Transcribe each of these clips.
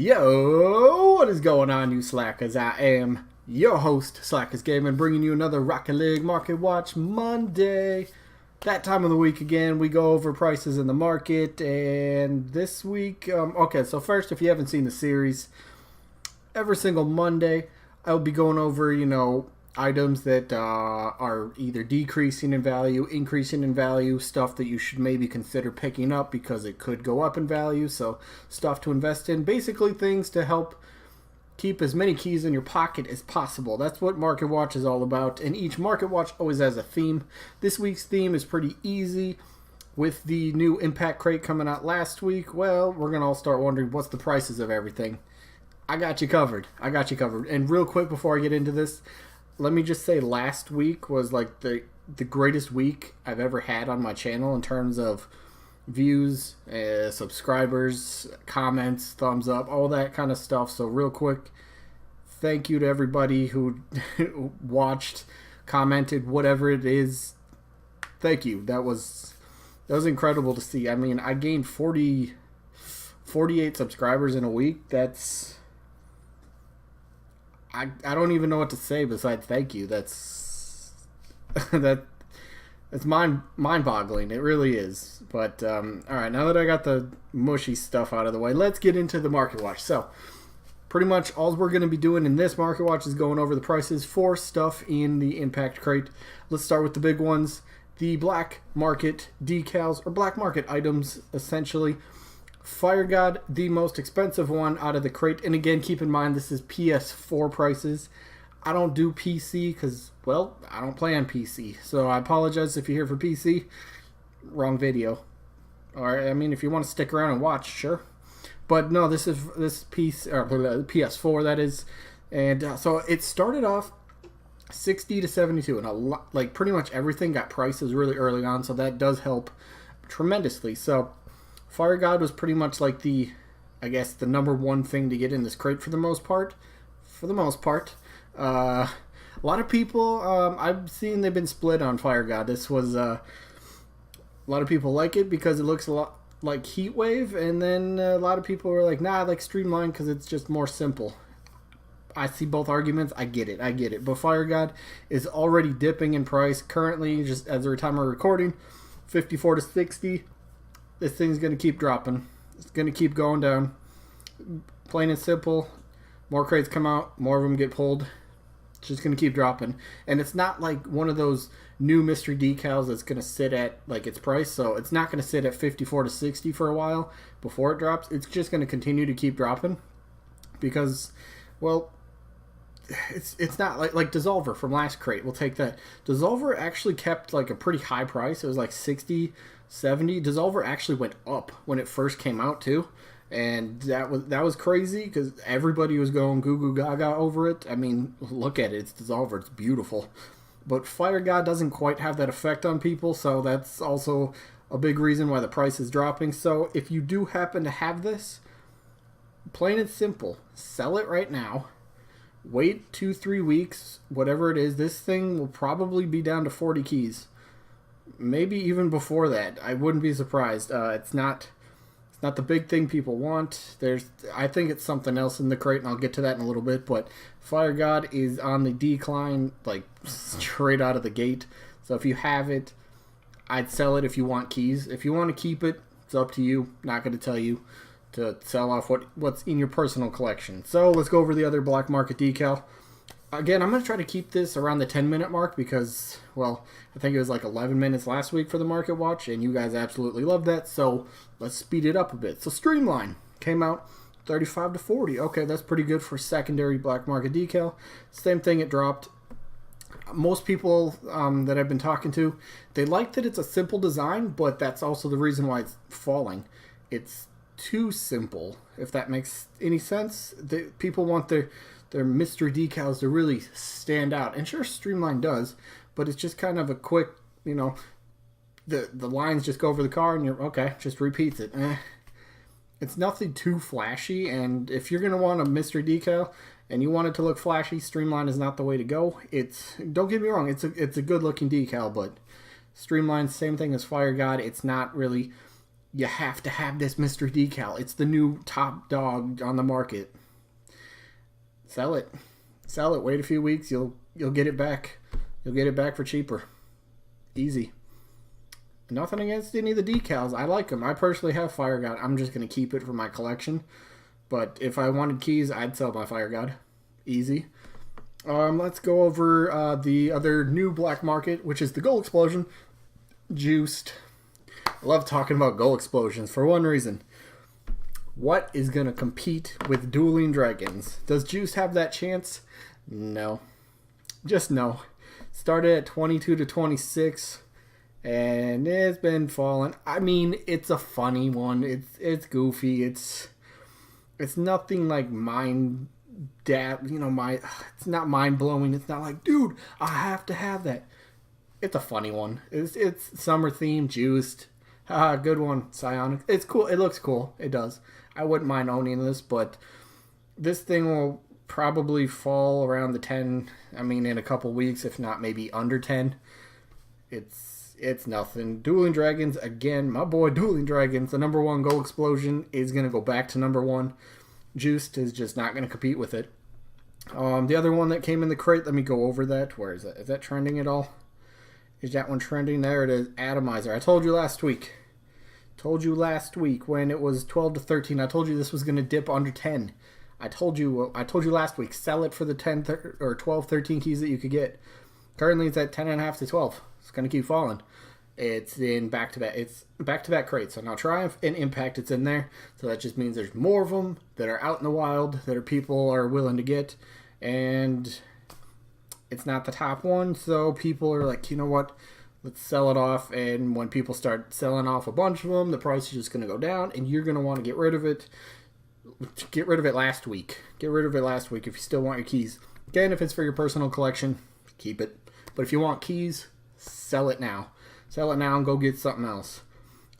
Yo, what is going on, you slackers? I am your host, Slackerz Gaming, bringing you another Rocket League Market Watch Monday. That time of the week again, we go over prices in the market, and this week, okay, so first, if you haven't seen the series, every single Monday, I'll be going over, items that are either decreasing in value, increasing in value, stuff that you should maybe consider picking up because it could go up in value, so stuff to invest in. Basically things to help keep as many keys in your pocket as possible. That's what Market Watch is all about, and each Market Watch always has a theme. This week's theme is pretty easy. With the new Impact Crate coming out last week, well, we're going to all start wondering what's the prices of everything. I got you covered. And real quick before I get into this, let me just say last week was like the greatest week I've ever had on my channel in terms of views, subscribers, comments, thumbs up, all that kind of stuff. So real quick, thank you to everybody who watched, commented, whatever it is. Thank you. That was incredible to see. I mean, I gained 48 subscribers in a week. That's... I don't even know what to say besides thank you. That's mind-boggling. It really is. But all right, now that I got the mushy stuff out of the way, let's get into the Market Watch. So pretty much all we're going to be doing in this Market Watch is going over the prices for stuff in the Impact Crate. Let's start with the big ones, the black market decals, or black market items essentially. Fire God, the most expensive one out of the crate. And again, keep in mind, this is PS4 prices. I don't do PC because, well, I don't play on PC. So I apologize if you're here for PC. Wrong video. Or, I mean, if you want to stick around and watch, sure. But no, this piece, or PS4, that is. And so it started off 60 to 72. And a lot, like pretty much everything got prices really early on. So that does help tremendously. So Fire God was pretty much like the number one thing to get in this crate for the most part. A lot of people, I've seen they've been split on Fire God. This was, a lot of people like it because it looks a lot like Heat Wave, and then a lot of people were like, nah, I like Streamline because it's just more simple. I see both arguments. I get it. But Fire God is already dipping in price. Currently, just as of the time we're recording, 54 to 60. This thing's going to keep dropping. It's going to keep going down. Plain and simple. More crates come out. More of them get pulled. It's just going to keep dropping. And it's not like one of those new mystery decals that's going to sit at like its price. So it's not going to sit at 54 to 60 for a while before it drops. It's just going to continue to keep dropping. Because, well, it's not like Dissolver from last crate. We'll take that. Dissolver actually kept like a pretty high price. It was like 60, 70. Dissolver actually went up when it first came out too, and that was crazy because everybody was going goo goo gaga over it. I mean, look at it. It's Dissolver. It's beautiful. But Fire God doesn't quite have that effect on people, so that's also a big reason why the price is dropping. So if you do happen to have this, plain and simple, sell it right now. Wait 2-3 weeks, whatever it is. This thing will probably be down to 40 keys. Maybe even before that. I wouldn't be surprised. It's not the big thing people want. I think it's something else in the crate, and I'll get to that in a little bit. But Fire God is on the decline, like straight out of the gate. So if you have it, I'd sell it if you want keys. If you want to keep it, it's up to you. Not going to tell you to sell off what's in your personal collection. So let's go over the other black market decal. Again, I'm going to try to keep this around the 10-minute mark because, well, I think it was like 11 minutes last week for the Market Watch, and you guys absolutely loved that, so let's speed it up a bit. So Streamline came out 35 to 40. Okay, that's pretty good for secondary black market decal. Same thing, it dropped. Most people that I've been talking to, they like that it's a simple design, but that's also the reason why it's falling. It's too simple, if that makes any sense. People want their mystery decals to really stand out, and sure, Streamline does, but it's just kind of a quick, the lines just go over the car and you're okay, just repeats it. It's nothing too flashy, and if you're gonna want a mystery decal and you want it to look flashy, Streamline is not the way to go. Don't get me wrong, it's a good looking decal, but Streamline, same thing as Fire God. It's not really You have to have this Mr. Decal. It's the new top dog on the market. Sell it. Sell it. Wait a few weeks. You'll get it back. You'll get it back for cheaper. Easy. Nothing against any of the decals. I like them. I personally have Fire God. I'm just going to keep it for my collection. But if I wanted keys, I'd sell my Fire God. Easy. Let's go over the other new black market, which is the Gold Explosion. Juiced. I love talking about Gold Explosions for one reason. What is going to compete with Dueling Dragons? Does Juice have that chance? No. Just no. Started at 22 to 26, and it's been falling. I mean, it's a funny one. It's goofy. It's nothing like it's not mind blowing. It's not like, dude, I have to have that. It's a funny one. It's summer themed, juiced. Good one, Psionic. It's cool. It looks cool. It does. I wouldn't mind owning this, but this thing will probably fall around the 10. I mean, in a couple weeks, if not maybe under 10. It's nothing. Dueling Dragons, again, my boy Dueling Dragons, the number 1 Gold Explosion is going to go back to number 1. Juiced is just not going to compete with it. The other one that came in the crate, let me go over that. Where is that? Is that trending at all? Is that one trending? There it is. Atomizer. I told you last week. When it was 12 to 13. I told you this was going to dip under 10. I told you last week. Sell it for the 10 or 12, 13 keys that you could get. Currently, it's at 10.5 to 12. It's going to keep falling. It's in back-to-back. It's back-to-back crates. So now Triumph and Impact, it's in there. So that just means there's more of them that are out in the wild that people are willing to get. And it's not the top one, so people are like, you know what? Let's sell it off. And when people start selling off a bunch of them, the price is just going to go down, and you're going to want to get rid of it. Get rid of it last week. Get rid of it last week if you still want your keys. Again, if it's for your personal collection, keep it. But if you want keys, sell it now. Sell it now and go get something else.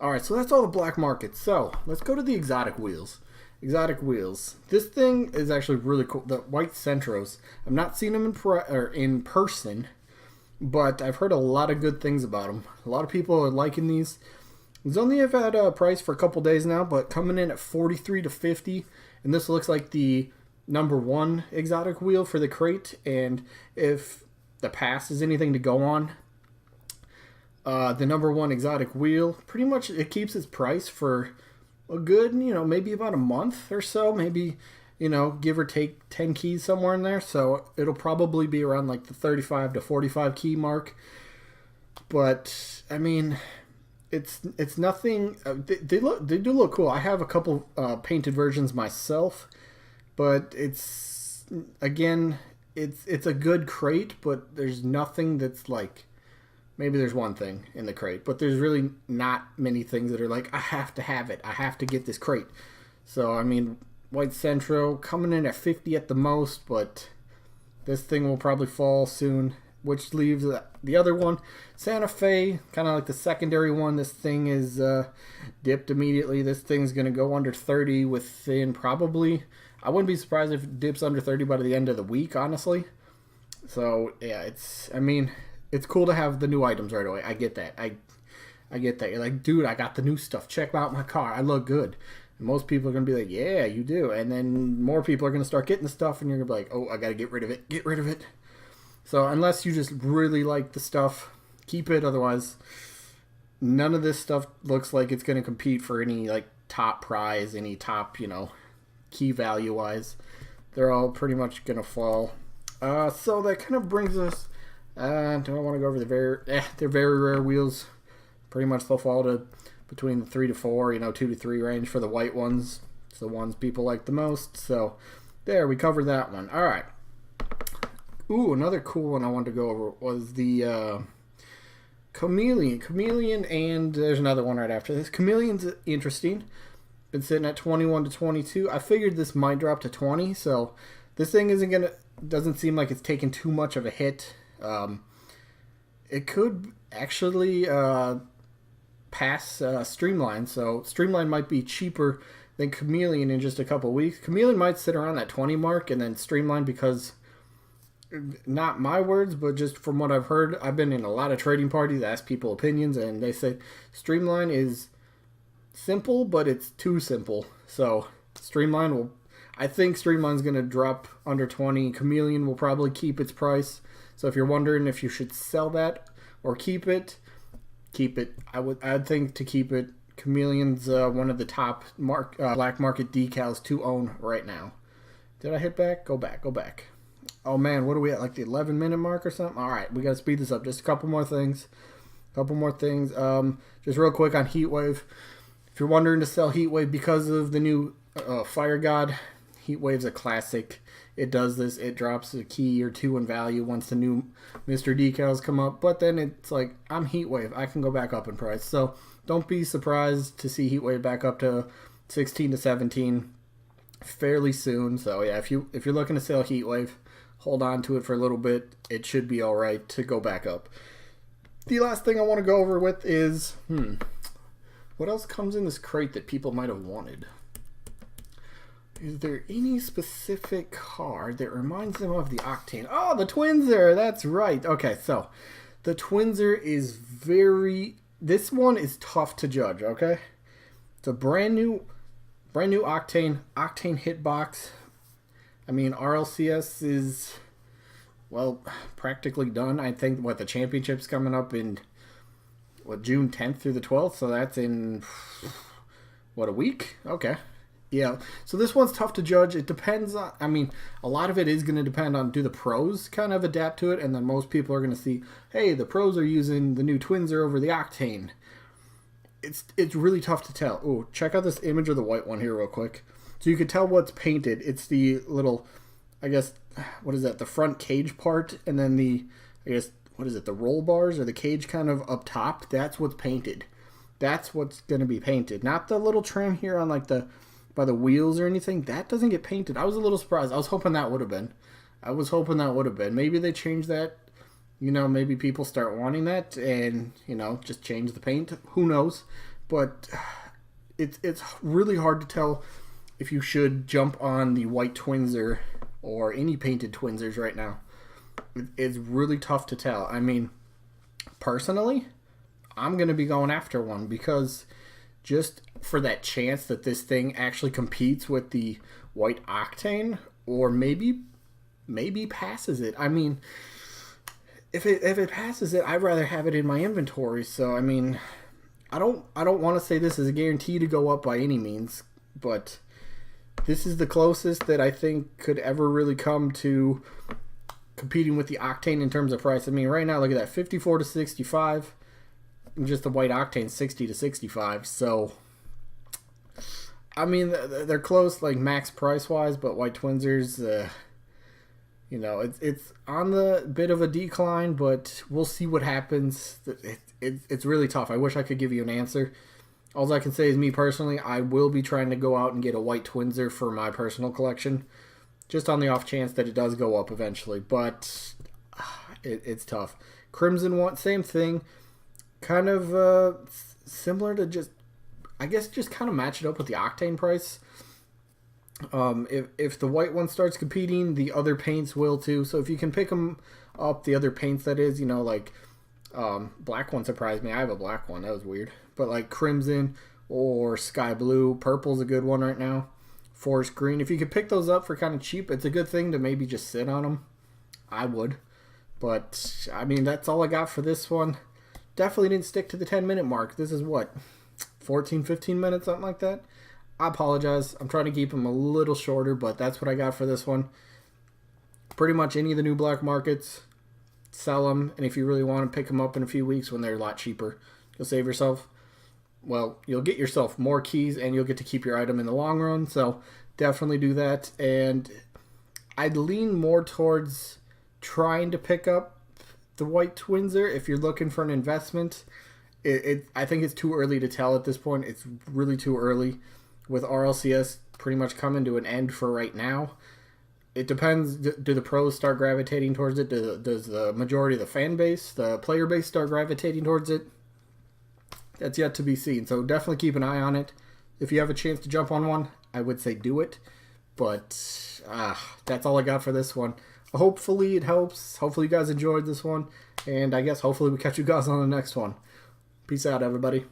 Alright, so that's all the black market. So, let's go to the exotic wheels. Exotic wheels. This thing is actually really cool. The white Centros. I've not seen them in person, but I've heard a lot of good things about them. A lot of people are liking these. These only have had a price for a couple days now, but coming in at 43 to 50, and this looks like the number 1 exotic wheel for the crate. And if the pass is anything to go on, the number 1 exotic wheel, pretty much it keeps its price for a good, maybe about a month or so, maybe, give or take 10 keys somewhere in there. So it'll probably be around like the 35 to 45 key mark. But I mean, it's nothing. They do look cool. I have a couple painted versions myself, but it's a good crate, but there's nothing that's like. Maybe there's one thing in the crate, but there's really not many things that are like, I have to have it. I have to get this crate. So, I mean, White Centro coming in at 50 at the most, but this thing will probably fall soon, which leaves the other one, Santa Fe, kind of like the secondary one. This thing is dipped immediately. This thing's going to go under 30 within probably, I wouldn't be surprised if it dips under 30 by the end of the week, honestly. So, yeah, it's cool to have the new items right away. I get that. I get that. You're like, dude, I got the new stuff. Check out my car. I look good. And most people are going to be like, yeah, you do. And then more people are going to start getting the stuff, and you're going to be like, oh, I got to get rid of it. Get rid of it. So unless you just really like the stuff, keep it. Otherwise, none of this stuff looks like it's going to compete for any like top prize, any top, key value-wise. They're all pretty much going to fall. So that kind of brings us... do I want to go over they're very rare wheels. Pretty much they'll fall to between 3 to 4, 2 to 3 range for the white ones. It's the ones people like the most. So there, we covered that one. All right. Ooh, another cool one I wanted to go over was the Chameleon. Chameleon, and there's another one right after this. Chameleon's interesting. Been sitting at 21 to 22. I figured this might drop to 20, so this thing doesn't seem like it's taking too much of a hit. It could actually pass Streamline, so Streamline might be cheaper than Chameleon in just a couple weeks. Chameleon might sit around that 20 mark, and then Streamline, because, not my words, but just from what I've heard, I've been in a lot of trading parties, asked people opinions, and they say Streamline is simple, but it's too simple. So Streamline will, I think Streamline's going to drop under 20. Chameleon will probably keep its price. So if you're wondering if you should sell that or keep it, keep it. I'd think to keep it. Chameleon's one of the top black market decals to own right now. Did I hit back? Go back. Go back. Oh man, what are we at? Like the 11-minute mark or something? All right, we got to speed this up. Just a couple more things. Just real quick on Heatwave. If you're wondering to sell Heatwave because of the new Fire God, Heatwave's a classic. It does this. It drops a key or two in value once the new Mr. Decals come up. But then it's like, I'm Heatwave. I can go back up in price. So don't be surprised to see Heatwave back up to 16 to 17 fairly soon. So yeah, if you're looking to sell Heatwave, hold on to it for a little bit. It should be all right to go back up. The last thing I want to go over with is, what else comes in this crate that people might have wanted? Is there any specific card that reminds them of the Octane? Oh, the Twinser! That's right. Okay, so the Twinser is this one is tough to judge, okay? It's a brand new Octane hitbox. I mean, RLCS is, well, practically done. I think, the championship's coming up in, June 10th through the 12th? So that's in, a week? Okay. Yeah, so this one's tough to judge. It depends on, a lot of it is going to depend on, do the pros kind of adapt to it? And then most people are going to see, hey, the pros are using the new Twinser over the Octane. It's really tough to tell. Oh, check out this image of the white one here real quick. So you can tell what's painted. It's the little, I guess, what is that? The front cage part, and then the roll bars or the cage kind of up top. That's what's painted. That's what's going to be painted. Not the little trim here on by the wheels or anything. That doesn't get painted. I was a little surprised. I was hoping that would have been. Maybe they changed that. Maybe people start wanting that and, just change the paint. Who knows? But it's really hard to tell if you should jump on the white Twinser or any painted Twinsers right now. It's really tough to tell. Personally, I'm going to be going after one because just for that chance that this thing actually competes with the white Octane or maybe passes it. If it passes it, I'd rather have it in my inventory. So, I don't want to say this is a guarantee to go up by any means, but this is the closest that I think could ever really come to competing with the Octane in terms of price. Right now, look at that, 54 to 65. And just the white Octane, 60 to 65. So, they're close, like max price wise, but white Twinsers, it's on the bit of a decline, but we'll see what happens. It's really tough. I wish I could give you an answer. All I can say is, me personally, I will be trying to go out and get a white Twinser for my personal collection, just on the off chance that it does go up eventually. But it's tough. Crimson one, same thing. Kind of similar to just kind of match it up with the Octane price. If the white one starts competing, the other paints will too. So if you can pick them up, the other paints, that is, black one surprised me. I have a black one. That was weird. But like crimson or sky blue, purple's a good one right now. Forest green. If you could pick those up for kind of cheap, it's a good thing to maybe just sit on them. I would. But, that's all I got for this one. Definitely didn't stick to the 10-minute mark. This is 14, 15 minutes, something like that. I apologize. I'm trying to keep them a little shorter, but that's what I got for this one. Pretty much any of the new black markets, sell them. And if you really want to pick them up in a few weeks when they're a lot cheaper, you'll save yourself, you'll get yourself more keys and you'll get to keep your item in the long run. So definitely do that. And I'd lean more towards trying to pick up the white Twinser if you're looking for an investment. I think it's too early to tell at this point. It's really too early. With RLCS pretty much coming to an end for right now. It depends. Do the pros start gravitating towards it? Does the majority of the fan base, the player base, start gravitating towards it? That's yet to be seen. So definitely keep an eye on it. If you have a chance to jump on one, I would say do it. But that's all I got for this one. Hopefully it helps. Hopefully you guys enjoyed this one. And I guess hopefully we catch you guys on the next one. Peace out, everybody.